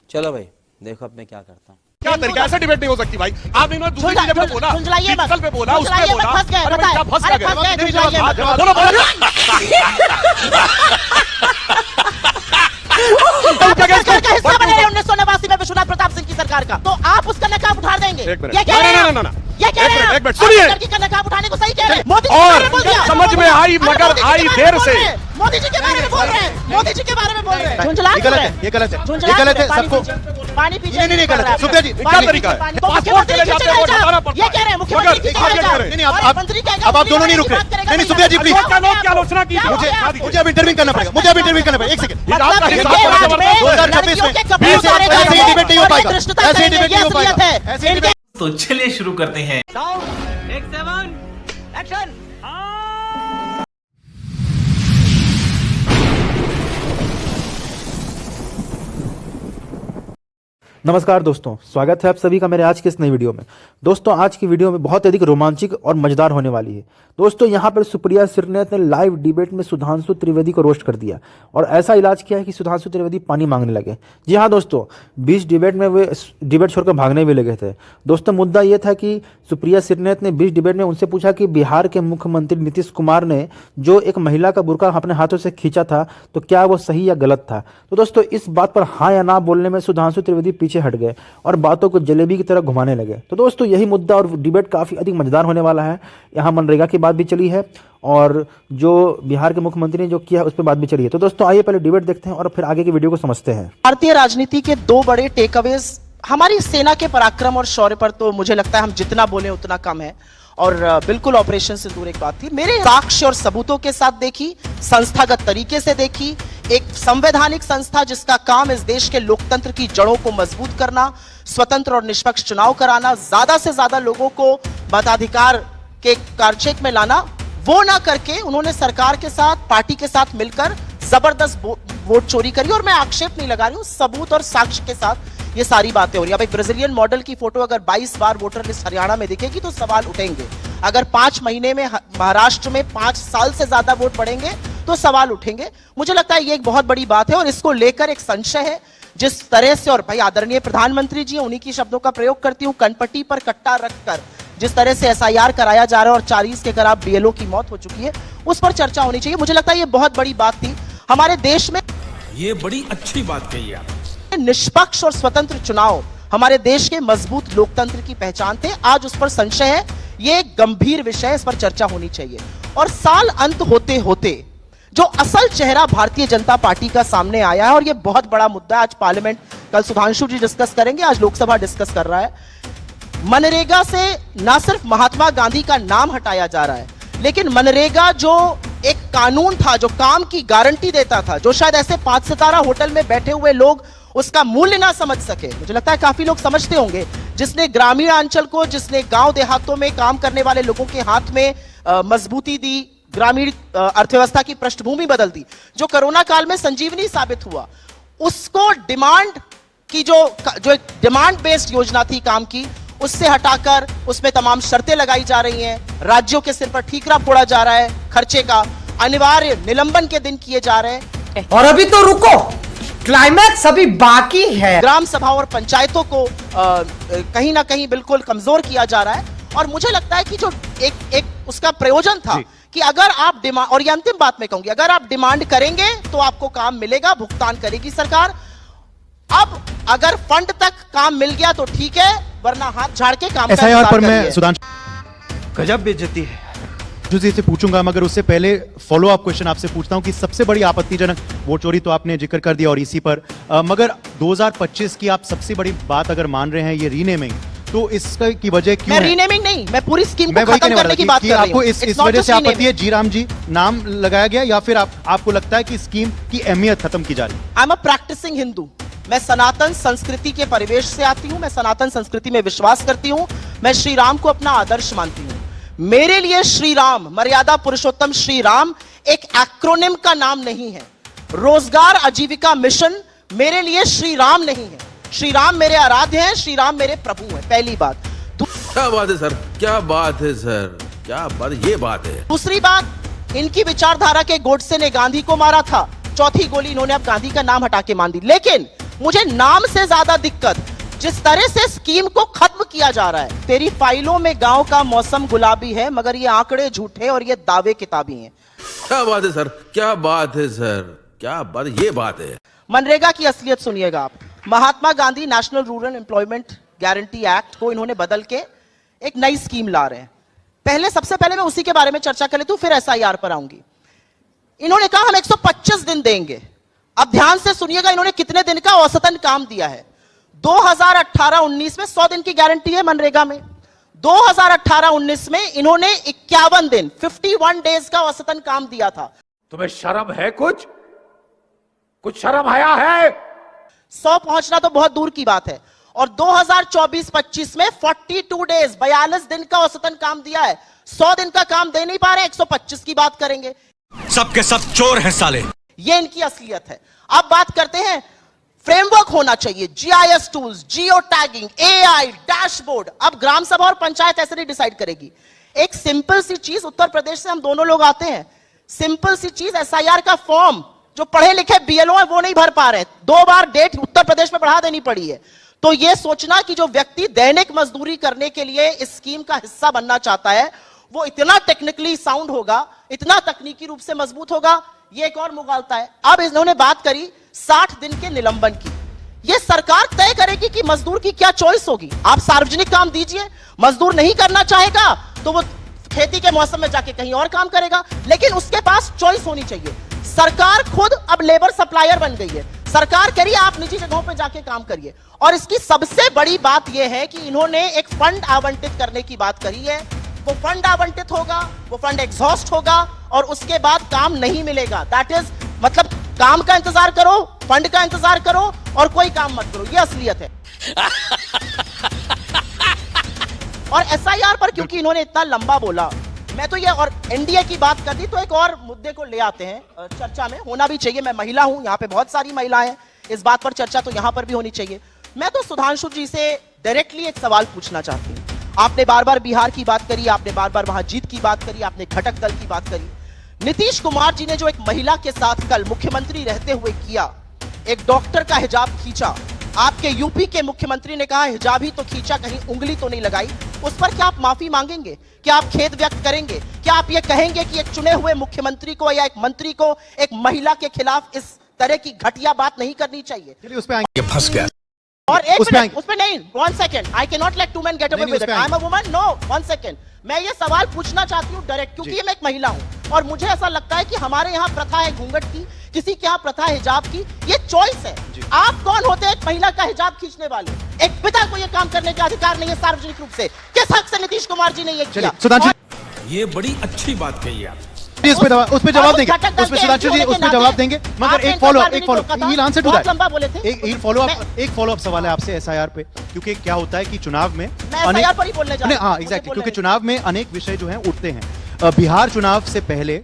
चलो भाई देखो अब मैं क्या करता हूँ। क्या तरीका, ऐसे डिबेट नहीं हो सकती भाई। आपने इन्होंने दूसरी चीजें पे बोला, डिजिटल पे बोला, उस पे बोला, अरे भाई क्या फंस गए। बोलो हिस्सा बने रहे 1989 में विश्वनाथ प्रताप सिंह की सरकार का, तो आप उसका नकाब उठा देंगे? ये कह रहे हैं, ये कह रहे हैं, सुनिए, नकाब उठाने को सही कह रहे हैं। मोदी और समझ में आई मगर आई देर से। मोदी जी के बारे में बोल रहे हैं, मोदी जी के बारे में बोल रहे हैं। ये गलत है, ये गलत है, ये गलत है। सबको पानी पीछे नहीं गलत है। सुप्रिया जी क्या तरीका है, पासपोर्ट चले जाते हैं, वो हटाना पड़ता है। ये कह रहे हैं मुख्यमंत्री अब आप दोनों नहीं रुक रहे। नहीं सुप्रिया जी प्लीज, क्या आलोचना की मुझे अब इंटरव्यू करना पड़ेगा, मुझे अब इंटरव्यू करना पड़ेगा। एक सेकंड, 2026 में ऐसे ही डिबेट नहीं हो पाएगा, ऐसे ही डिबेट नहीं हो पाएगा, ऐसे ही डिबेट। तो चलिए शुरू करते हैं। नमस्कार दोस्तों, स्वागत है आप सभी का मेरे आज के इस नई वीडियो में। दोस्तों आज की वीडियो में बहुत अधिक रोमांचक और मजेदार होने वाली है। दोस्तों यहाँ पर सुप्रिया सिरनेत ने लाइव डिबेट में सुधांशु त्रिवेदी को रोस्ट कर दिया और ऐसा इलाज किया है कि सुधांशु त्रिवेदी पानी मांगने लगे। जी हाँ दोस्तों, बीच डिबेट में वे डिबेट छोड़कर भागने भी लगे थे। दोस्तों मुद्दा ये था कि सुप्रिया सिरनेत ने बीच डिबेट में उनसे पूछा कि बिहार के मुख्यमंत्री नीतीश कुमार ने जो एक महिला का बुर्का अपने हाथों से खींचा था तो क्या वो सही या गलत था। तो दोस्तों इस बात पर हाँ या ना बोलने में सुधांशु त्रिवेदी पीछे हट गए और बातों को जलेबी की तरह घुमाने लगे। तो दोस्तों यही मुद्दा और डिबेट काफी अधिक मजेदार होने वाला है। यहाँ मनरेगा की बात भी चली है और जो बिहार के मुख्यमंत्री ने जो किया है उस पर बात भी चली है। तो दोस्तों आइए पहले डिबेट देखते हैं और फिर आगे की वीडियो को समझते हैं। भारतीय राजनीति के दो बड़े टेकअवेज हमारी सेना के पराक्रम और शौर्य पर तो मुझे लगता है हम जितना बोले उतना कम है और बिल्कुल ऑपरेशन से दूर एक बात थी। मेरे साक्ष्य और सबूतों के साथ देखी, संस्थागत तरीके से देखी, एक संवैधानिक संस्था जिसका काम इस देश के लोकतंत्र की जड़ों को मजबूत करना, स्वतंत्र और निष्पक्ष चुनाव कराना, ज्यादा से ज्यादा लोगों को मताधिकार के कारचेक में लाना, वो ना करके उन्होंने सरकार के साथ, पार्टी के साथ मिलकर जबरदस्त वोट चोरी करी। और मैं आक्षेप नहीं लगा रही हूं, सबूत और साक्ष्य के साथ ये सारी बातें हो रही है। अब एक ब्राजीलियन मॉडल की फोटो अगर 22 बार वोटर लिस्ट हरियाणा में दिखेगी तो सवाल उठेंगे। अगर 5 महीने में महाराष्ट्र में 5 साल से ज्यादा वोट पड़ेंगे तो सवाल उठेंगे। मुझे लगता है ये एक बहुत बड़ी बात है और इसको लेकर एक संशय है जिस तरह से, और भाई आदरणीय प्रधानमंत्री जी उन्हीं की शब्दों का प्रयोग करती हूं, कनपट्टी पर कट्टा रखकर जिस तरह से एसआईआर कराया जा रहा है और 40 के खिलाफ बीएलओ की मौत हो चुकी है, उस पर चर्चा होनी चाहिए। मुझे लगता है ये बहुत बड़ी बात थी हमारे देश में। ये बड़ी अच्छी बात कही आप। निष्पक्ष और स्वतंत्र चुनाव हमारे देश के मजबूत लोकतंत्र की पहचान थे। आज उस पर संशय है, ये एक गंभीर विषय है, इस पर चर्चा होनी चाहिए। और साल अंत होते होते जो असल चेहरा भारतीय जनता पार्टी का सामने आया है और ये बहुत बड़ा मुद्दा, आज पार्लियामेंट, कल सुधांशु जी डिस्कस करेंगे, आज लोकसभा डिस्कस कर रहा है। मनरेगा से ना सिर्फ महात्मा गांधी का नाम हटाया जा रहा है, लेकिन मनरेगा जो एक कानून था, जो काम की गारंटी देता था, जो शायद ऐसे 5 सितारा होटल में बैठे हुए लोग उसका मूल्य ना समझ सके, मुझे लगता है काफी लोग समझते होंगे, जिसने ग्रामीण अंचल को, जिसने गांव देहातों में काम करने वाले लोगों के हाथ में मजबूती दी, ग्रामीण अर्थव्यवस्था की पृष्ठभूमि बदल दी, जो कोरोना काल में संजीवनी साबित हुआ, उसको डिमांड की जो एक डिमांड बेस्ड योजना थी काम की, उससे हटाकर उसमें तमाम शर्तें लगाई जा रही हैं, राज्यों के सिर पर ठीकरा फोड़ा जा रहा है, खर्चे का अनिवार्य निलंबन के दिन किए जा रहे हैं। और अभी तो रुको, क्लाइमैक्स अभी बाकी है। ग्राम सभा और पंचायतों को कहीं ना कहीं बिल्कुल कमजोर किया जा रहा है और मुझे लगता है कि जो एक उसका प्रयोजन था कि अगर आप डिमांड, और ये अंतिम बात मैं कहूंगी, अगर आप डिमांड करेंगे तो आपको काम मिलेगा, भुगतान करेगी सरकार। अब अगर फंड तक काम मिल गया तो ठीक है, वरना हाथ झाड़ के काम एसआईआर पर मैं सुधांशु गजब बेइज्जती है जी से पूछूंगा, मगर उससे पहले फॉलो अप क्वेश्चन आपसे पूछता हूं कि सबसे बड़ी आपत्तिजनक वोट चोरी तो आपने जिक्र कर दिया और इसी पर मगर 2025 की आप सबसे बड़ी बात अगर मान रहे हैं ये रीनेमिंग, तो इसका की वजह क्यों है? मैं रीनेमिंग नहीं, मैं पूरी स्कीम को खत्म करने की बात कर रही हूं। आपको इस वजह से आपत्ति है जी राम जी नाम लगाया गया, या फिर आपको लगता है कि स्कीम की अहमियत खत्म की जा रही है? I am a practising Hindu, मैं सनातन संस्कृति के परिवेश से आती हूं, मैं सनातन संस्कृति में विश्वास करती हूं, मैं श्री राम को अपना आदर्श मानती हूं। मेरे लिए श्री राम, मर्यादा पुरुषोत्तम श्री राम एक एक्रोनिम का नाम नहीं है। रोजगार आजीविका मिशन मेरे लिए श्री राम नहीं है। श्री राम मेरे आराध्य हैं, श्री राम मेरे प्रभु हैं, पहली बात। क्या बात है सर, क्या बात है सर, क्या बात, ये बात है। दूसरी बात, इनकी विचारधारा के गोडसे ने गांधी को मारा था, चौथी गोली इन्होंने अब गांधी का नाम हटा के मान दी। लेकिन मुझे नाम से ज्यादा दिक्कत जिस तरह से स्कीम को खत्म किया जा रहा है। तेरी फाइलों में गांव का मौसम गुलाबी है, मगर ये आंकड़े झूठे और ये दावे किताबी हैं। क्या बात है सर, क्या बात है सर, क्या बात, ये बात है। मनरेगा की असलियत सुनिएगा आप। Mahatma Gandhi national rural employment guarantee act को इन्होंने बदल के एक नई स्कीम ला रहे हैं। सबसे पहले मैं उसी के बारे में चर्चा कर लेता हूं, फिर एसआईआर पर आऊंगी। इन्होंने कहा हम 125 दिन देंगे। अब ध्यान से सुनिएगा, इन्होंने कितने दिन का औसतन काम दिया है। 2018-19 में 100 दिन की गारंटी है मनरेगा में। 2018-19 में इन्होंने 51 दिन 51 डेज का औसतन काम दिया था। तुम्हें शर्म है? कुछ शर्म आया है? 100 पहुंचना तो बहुत दूर की बात है। और 2024-25 में 42 डेज 42 दिन का औसतन काम दिया है। 100 दिन का काम दे नहीं पा रहे, 125 की बात करेंगे। सबके सब चोर हैं साले। ये इनकी असलियत है। अब बात करते हैं, फ्रेमवर्क होना चाहिए, GIS tools, geo tagging, AI, dashboard. अब ग्राम सभा और पंचायत ऐसे नहीं डिसाइड करेगी। एक सिंपल सी चीज, उत्तर प्रदेश से हम दोनों लोग आते हैं, सिंपल सी चीज एसआईआर का फॉर्म जो पढ़े लिखे बीएलओ है वो नहीं भर पा रहे। 2 बार डेट उत्तर प्रदेश में बढ़ा देनी पड़ी है। तो यह सोचना कि जो व्यक्ति दैनिक मजदूरी करने के लिए इस स्कीम का हिस्सा बनना चाहता है वो इतना टेक्निकली साउंड होगा, इतना तकनीकी रूप से मजबूत होगा, ये एक और मुगालता है। अब इन्होंने बात करी 60 दिन के निलंबन की। यह सरकार तय करेगी कि मजदूर की क्या चॉइस होगी। आप सार्वजनिक काम दीजिए, मजदूर नहीं करना चाहेगा तो वो खेती के मौसम में जाके कहीं और काम करेगा, लेकिन उसके पास चॉइस होनी चाहिए। सरकार खुद अब लेबर सप्लायर बन गई है। सरकार कह रही है आप निजी जगहों पे जाके काम करिए। और इसकी सबसे बड़ी बात यह है कि इन्होंने एक फंड आवंटित करने की बात करी है। वो फंड आवंटित होगा, वो फंड एग्जॉस्ट होगा और उसके बाद काम नहीं मिलेगा। दैट इज मतलब काम का इंतजार करो, फंड का इंतजार करो और कोई काम मत करो। ये असलियत है। और एसआईआर पर क्योंकि इन्होंने इतना लंबा बोला, मैं तो ये और एनडीए की बात कर दी तो एक और मुद्दे को ले आते हैं चर्चा में, होना भी चाहिए। मैं महिला हूं, यहां पे बहुत सारी महिलाएं हैं, इस बात पर चर्चा तो यहां पर भी होनी चाहिए। मैं तो सुधांशु जी से डायरेक्टली एक सवाल पूछना चाहती हूं। आपने बार बार बिहार की बात करी, आपने बार बार वहां जीत की बात करी, आपने घटक दल की बात करी। नीतीश कुमार जी ने जो एक महिला के साथ कल मुख्यमंत्री रहते हुए किया, एक डॉक्टर का हिजाब खींचा, आपके यूपी के मुख्यमंत्री ने कहा हिजाब ही तो खींचा, कहीं उंगली तो नहीं लगाई, उस पर क्या आप माफी मांगेंगे? क्या आप खेद व्यक्त करेंगे? क्या आप ये कहेंगे कि एक चुने हुए मुख्यमंत्री को या एक मंत्री को एक महिला के खिलाफ इस तरह की घटिया बात नहीं करनी चाहिए? चलिए उस पे आएंगे। फंस गया। और एक मिनट, उस पे नहीं, 1 second, I can not let 2 men get away with it, I am a woman, no 1 second. मैं ये सवाल पूछना चाहती हूँ डायरेक्ट, क्योंकि मैं एक महिला हूँ और मुझे ऐसा लगता है कि हमारे यहाँ प्रथा है घूंघट की, किसी के यहाँ प्रथा है हिजाब की, ये चॉइस है। आप कौन होते हैं एक महिला का हिजाब खींचने वाले? एक पिता को ये काम करने का अधिकार नहीं है सार्वजनिक रूप से। किस हक से नीतीश कुमार जी ने ये किया? सुधांशु ये बड़ी अच्छी बात कही आप। उस पे जवाब देंगे, उस पे सुधांशु जी उस पे जवाब देंगे, मगर एक फॉलो आंसर टू दैट, एक फॉलो अप सवाल है आपसे एसआईआर पे, क्योंकि क्या होता है कि चुनाव में हाँ एग्जैक्टली, क्योंकि चुनाव में अनेक विषय जो हैं उठते हैं। बिहार चुनाव से पहले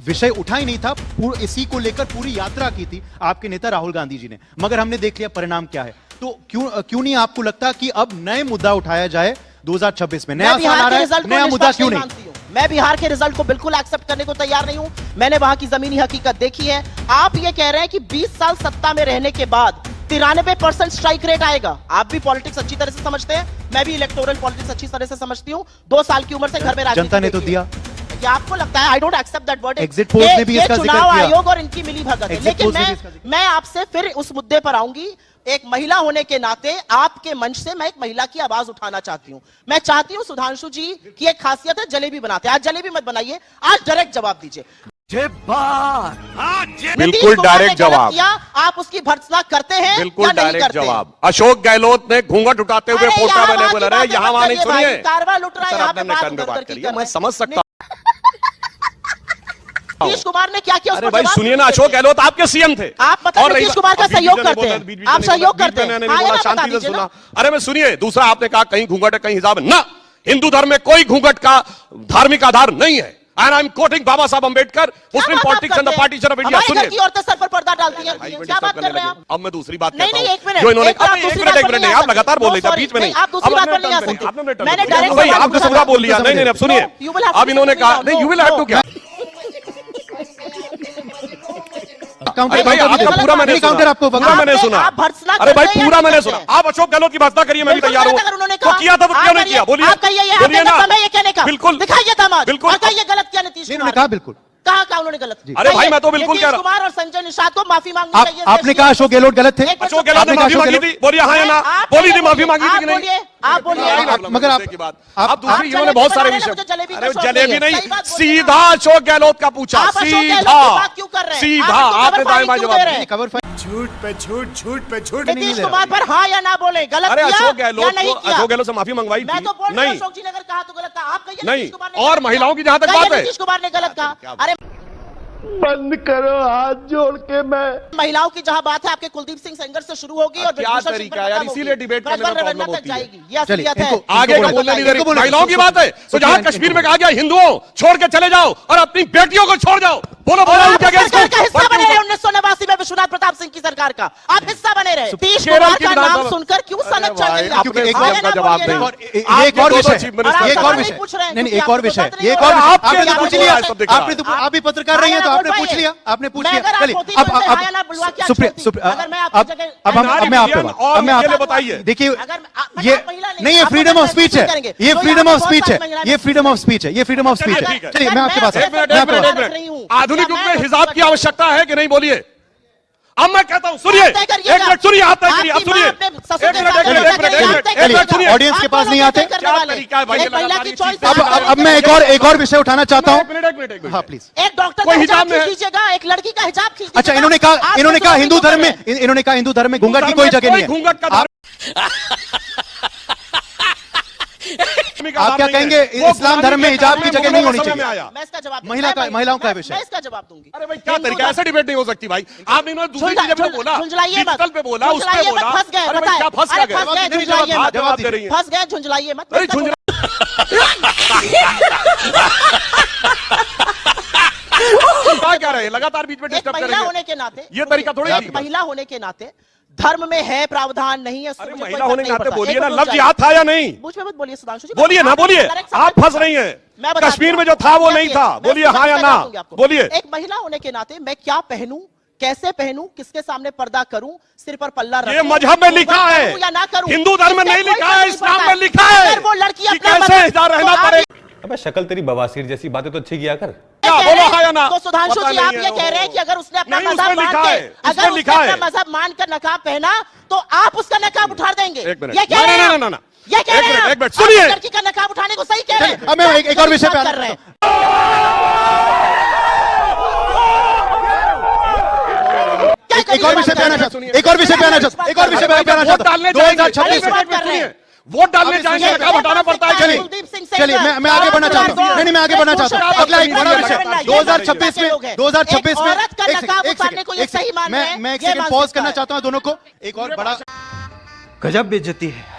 विषय उठा ही नहीं था, इसी को लेकर पूरी यात्रा की थी आपके नेता राहुल गांधी जी ने, मगर हमने देख लिया परिणाम क्या है। तो क्यों नहीं आपको लगता कि अब नए मुद्दा उठाया जाए 2026 में? नया साल आ रहा है, नया मुद्दा क्यों नहीं? मैं बिहार के रिजल्ट को बिल्कुल एक्सेप्ट करने को तैयार नहीं हूं। मैंने वहां की जमीनी हकीकत देखी है। आप ये कह रहे हैं कि 20 साल सत्ता में रहने के बाद 93% स्ट्राइक रेट आएगा। आप भी पॉलिटिक्स अच्छी तरह से समझते हैं, मैं भी इलेक्टोरल पॉलिटिक्स अच्छी तरह से समझती हूं। 2 साल की उम्र से घर में राजनीति जनता ने तो दिया। क्या आपको लगता है? I don't accept that word. Exit polls ने भी इसका जिक्र किया, चुनाव आयोग और इनकी मिली भगत है। लेकिन मैं आपसे फिर उस मुद्दे पर आऊंगी। एक महिला होने के नाते आपके मंच से मैं एक महिला की आवाज उठाना चाहती हूं। मैं चाहती हूं सुधांशु जी की एक खासियत है, जलेबी बनाते हैं। आज जलेबी मत बनाइए, आज डायरेक्ट जवाब दीजिए। बिल्कुल डायरेक्ट जवाब। आप उसकी भर्त्सना करते हैं? बिल्कुल डायरेक्ट जवाब। अशोक गहलोत ने घूंघट उठाते हुए पोस्टर अवेलेबल है, यहाँ वहां नहीं सुनिए। कारवा लुट रहा है, यहाँ पे बात करिए, मैं समझ सकता। नीतीश कुमार ने क्या किया? अरे भाई सुनिए ना, अशोक गहलोत आपके सीएम थे। आप मतलब नीतीश कुमार का सहयोग करते हैं, आप सहयोग करते हैं। शांति से सुना। अरे मैं सुनिए, दूसरा आपने कहा कहीं घूंघट है कहीं हिजाब है। ना, हिंदू धर्म में कोई घूंघट का धार्मिक आधार नहीं है। And I'm quoting Baba Saheb Ambedkar, Muslim politics and the partition of India. सुनिए, की औरतें सर पर पर्दा डालती हैं, क्या बात कर रहे हैं आप? अब मैं दूसरी बात नहीं, करता एक मिनट, जो इन्होंने एक मिनट नहीं, आप लगातार बोल रहे थे, बीच में नहीं। आप दूसरी बात पर नहीं आ सकते। मैंने डायरेक्ट भाई आपने सबका बोल लिया। नहीं, अब सुनिए, अब इन्होंने कहा नहीं, यू विल हैव टू क्या काउंटर अरे भाई आपका पूरा मैंने नहीं, काउंटर सुना, आपको पूरा मैंने सुना। आप भर्त्सना अरे भाई करते हैं पूरा या मैंने नहीं सुना। करते? आप अशोक गहलोत की भर्त्सना करिए, मैं भी तैयार हूँ। अगर उन्होंने तो कहा किया था, क्यों नहीं किया? बोलिए, आप कहिए, ये बोलिए आपका ना। दम है ये कहने का। बिल्कुल दिखाइए दामाद, बिल्कुल। और कहिए गलत किया नीतीश उन्होंने कुमार कहा बिल्कुल। कहा उन्होंने गलत किया। अरे भाई, मैं तो बिल्कुल कह रहा नीतीश कुमार और संजय निषाद को माफी मांगनी चाहिए। आपने कहा अशोक गहलोत गलत थे? अशोक गहलोत ने माफी मांगी थी, बोलिए हाँ या ना? बोली थी माफी मांगी थी कि नहीं? आप बोलिए। मगर आप आप दूसरी इन्होंने बहुत सारे विषय, अरे जलेबी नहीं, सही बात बोलिए सीधा अशोक गहलोत का पूछा, आप अशोक गहलोत सीधा की बात क्यों कर रहे हैं? सीधा आप तो आपने कवर दाएं बाएं क्यों जवाब दे रहे दिया। हैं? कवर फाइट नीतीश कुमार पर हाँ या ना बोले, गलत अरे किया अशोक या गहलोत नहीं को, किया? अशोक गहलोत से माफी मंगवाई मैं थी? तो बोल रहा हूं, नहीं अशोक जी ने अगर कहा तो गलत कहा। आप कहिए नहीं। नीतीश कुमार ने और गलत महिलाओं कहा। की जहां तक कहिए बात है, नीतीश कुमार ने गलत कहा। अरे बंद करो हाथ जोड़ के मैं महिलाओं की जहां बात है, आपके कुलदीप सिंह सेंगर से शुरू होगी और क्या विभूषण सिंह तरीका पर है यार, खत्म इसीलिए होगी। डिबेट करने में प्रज्वल प्रॉब्लम रविंद्र तक होती है। जाएगी। ये चलिए, असलियत है। इनको आगे का बोलने नहीं दे रही। महिलाओं की बात है तो जहां कश्मीर में कहा गया हिंदुओं छोड़ के चले जाओ और अपनी बेटियों को छोड़ जाओ, बोलो बोलो आप उनके इस अगेंस्ट सरकार का हिस्सा बने रहे 1989 में विश्वनाथ प्रताप सिंह की सरकार का। आप हिस्सा बने रहे। नीतीश केरल कुमार की का नाम विधानसभा- सुनकर क्यों सनक चढ़ भाई, गई? आपने आप एक हाँ या का ना जवाब बोलिए दें। ना। और एक और विषय, चीफ मिनिस्टर- एक और सवाल विषय नहीं पूछ रहे हैं, नहीं नहीं, क्योंकि एक और आपको विषय, पता नहीं एक है। और विषय आपके आपने तो जवाब पूछ हुआ लिया, है, सब दिख रहा आपने है। तो आप भी पत्रकार रही हैं तो आपने पूछ लिया, आपने पूछ मैं लिया। अगर आप चलिए होती अब तो मैं हाँ या ना बुलवा के सुप्रिया छोड़ती। सुप्रिया अगर मैं आपकी जगह- अब मैं आप पे नारी बात, और अब मैं मुझे आप बताइए। देखिए अगर ये महिला नहीं, ये आप फ्रीडम अगर ऑफ स्पीच है, करेंगे, ये तो फ्रीडम यहाँ ऑफ पे स्पीच बहुत है, सारी महिलाएं ये फ्रीडम ऑफ स्पीच है, ये फ्रीडम ऑफ स्पीच ठीक है। है। चलिए मैं आपके पास एक मिनट, मैं एक आपके मिनट, पास एक रही मिनट। हूँ। आधुनिक युग मैं में तो हिजाब की बता- आवश्यकता है कि नहीं? बोलिए। अब मैं कहता हूं, सुनिए, आप तय करिएगा। एक मिनट सुनिए, आप तय करिए, अब आपकी सुनिए। माँ अपने ससुर एक के मिनट, साथ एक मिनट, क्या एक मिनट, करेगी? एक आप मिनट, तय एक मिनट करिएगा। सुनिए। ऑडियंस के पास नहीं आते। आप क्या वाले। तरीका है भाई, एक महिला की choice है। अब मैं एक और विषय उठाना चाहता हूँ। एक मिनट, हाँ प्लीज। एक डॉक्टर कोई का हिजाब हिजाब में है। खींच लीजिएगा, एक लड़की का हिजाब खींच अच्छा, लीजिएगा। इन्होंने कहा आप इन्होंने कहा तो हिंदू धर्म कर रहे में, इन्होंने कहा हिंदू धर्म में घूंघट की कोई जगह नहीं है। घूंघट का आप क्या कहेंगे, इस्लाम धर्म में हिजाब की जगह नहीं होनी चाहिए? मैं इसका जवाब दूंगी। महिला का- मैं- महिलाओं का मैं- विषय। मैं इसका जवाब दूंगी। अरे भाई क्या तरीका है? ऐसे डिबेट नहीं हो सकती भाई। आपने इन्होंने दूसरी चीजें पे बोला, झुंझलाइए मत। डिजिटल पे बोला, उस पे झुंझलाइए बोला। मत, फंस गए, अरे भाई बताएं। क्या फंस अरे क्या फंस गए? गए, झुंझलाइए मत। जवाब दे रही है। फंस गए, झुंझलाइए मत। अरे झुंझला क्या रहे हैं? लगातार बीच में एक डिस्टर्ब कर महिला रही होने है। के नाते ये तरीका थोड़ी एक ठीक है। महिला होने के नाते धर्म में है प्रावधान नहीं है, उससे अरे मुझे कोई महिला फर्क होने के नहीं नाते पड़ता। बोलिए एक ना, मिनट लफ्ज रुक याद था या नहीं? मुझ में मत बोलिए सुधांशु जी। बोलिए ना, बोलिए। आप फंस रही हैं। मैं बताती कश्मीर हूँ। में जो था वो नहीं देखिए, था। मैं बोलिए सुधांशु हाँ या जी ना? बता दूंगी आपको। बोलिए। एक महिला होने के नाते मैं क्या पहनूं, कैसे पहनूं, किसके सामने पर्दा करूं, सिर पर पल्ला ये रखूं, मजहब में लिखा घूंघट है, करूं या ना करूं, हिंदू धर्म में इससे नहीं कोई लिखा फर्क है, नहीं इस्लाम पड़ता। में लिखा है अगर वो लड़की कि अपना कैसे मजहब- हिजाब रहना तो आप पड़ेगा। अबे शक्ल तेरी बवासीर जैसी बातें तो अच्छी किया कर। क्या कह बोलो रहे हैं, हाँ या ना? तो सुधांशु पता जी नहीं आप है, ये कह रहे हैं कि अगर उसने अपना नहीं, मजहब उसमें मान लिखा के है, अगर उसमें उसने लिखा अपना है। मजहब मान कर नकाब पहना तो आप उसका नकाब उठा देंगे। एक मिनट। ये कह रहे हैं ना। ये कह एक रहे हैं मिनट, एक आप। मिनट, सुनिए। आप लड़की का नकाब उठाने को सही कह रहे हैं। अब मैं एक और विषय पे कर रहे हैं। एक और विषय पे आना चाहता हूं, एक और विषय पे आना चाहता हूं, एक और विषय पे आना वोट चाहता डालने हूं। जाएंगे। 2026 में बात कर रहे हैं। वोट डालने जाएंगे, नकाब हटाना पड़ता है। चलिए, कुलदीप सिंह चलिए मैं आगे बढ़ना चाहता हूं। नहीं मैं आगे बढ़ना चाहता हूं। अगला एक बड़ा विषय 2026 में 2026 में औरत का नकाब उतारने को ये सही मान रहे हैं, मैं एक ये सेकंड मान पॉज सकता करना है। चाहता हूं दोनों को। एक और बड़ा गजब बेइज्जती है।